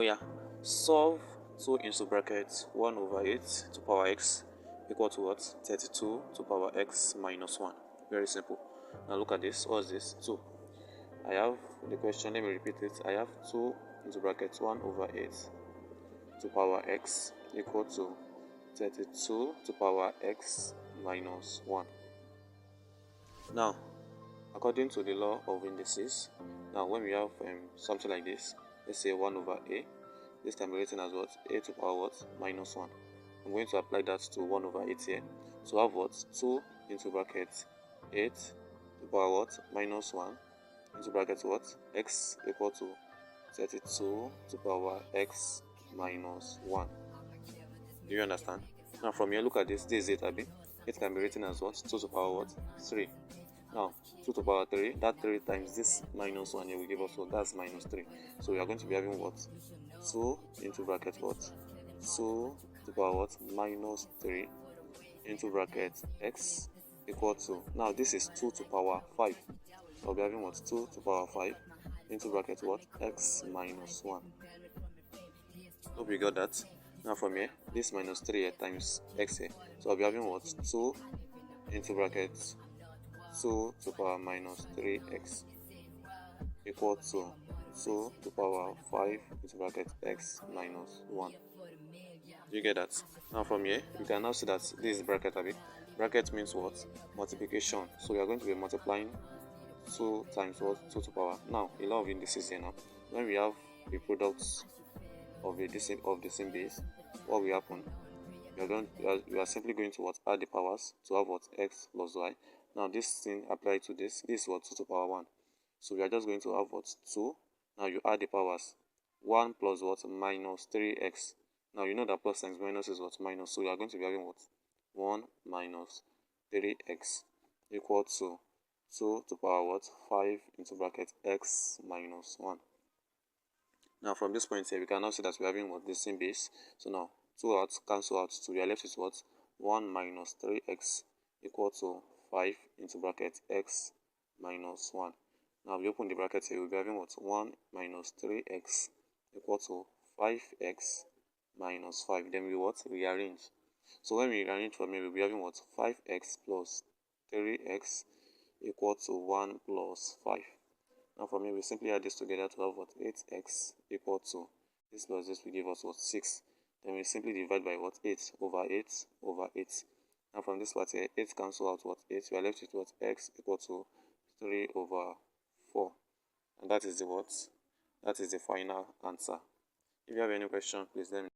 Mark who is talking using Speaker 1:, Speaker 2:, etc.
Speaker 1: Yeah, solve 2 into bracket 1 over 8 to power x equal to what? 32 to power x minus 1. Very simple. Now look at this. What's this? 2. I have the question, let me repeat it. I have 2 into bracket 1 over 8 to power x equal to 32 to power x minus 1. Now, according to the law of indices, now when we have something like this, let's say 1 over a, this can be written as what? A to power what? Minus 1. I'm going to apply that to 1 over 8 here. So I have what? 2 into bracket 8 to power what? Minus 1 into bracket what? X equal to 32 to power x minus 1. Do you understand? Now from here, look at this. This is 8, Abi. It can be written as what? 2 to power what? 3. Now, 2 to power 3, that 3 times this minus 1 here will give us what? That's minus 3. So we are going to be having what? 2 into bracket what? 2 to power what? Minus 3 into bracket x equal to, now this is 2 to power 5. So we'll be having what? 2 to power 5 into bracket what? X minus 1. Hope you got that. Now from here, this minus 3 here times x here. So I'll be having what? 2 into bracket 2 to power minus 3x equal to 2 to power 5 into bracket x minus 1. You get that? Now from here, you can now see that this is bracket a bit. Bracket means what? Multiplication. So we are going to be multiplying 2 times what? 2 to power. Now, a law of indices here now. When we have the products of the same base, what will happen? We are simply going to what? Add the powers to have what? X plus y. Now this thing applied to this is what? 2 to power 1. So we are just going to have what? 2. Now you add the powers. 1 plus what? Minus 3x. Now you know that plus times minus is what? Minus. So we are going to be having what? 1 minus 3x equal to 2 to power what? 5 into bracket x minus 1. Now from this point here, we can now see that we are having what? The same base. So now 2 out cancel out. So we are left with what? 1 minus 3x equal to 5 into bracket x minus 1. Now we open the bracket here, we'll be having what? 1 minus 3x equal to 5x minus 5. Then we what? Rearrange. So when we rearrange from here, we'll be having what? 5x plus 3x equal to 1 plus 5. Now from here, we simply add this together to have what? 8x equal to this plus this will give us what? 6. Then we simply divide by what? 8 over 8 over 8. Now from this part here, 8 cancel out what? 8. We are left with what? X equal to 3 over 4. And that is the what? That is the final answer. If you have any question, please let me know.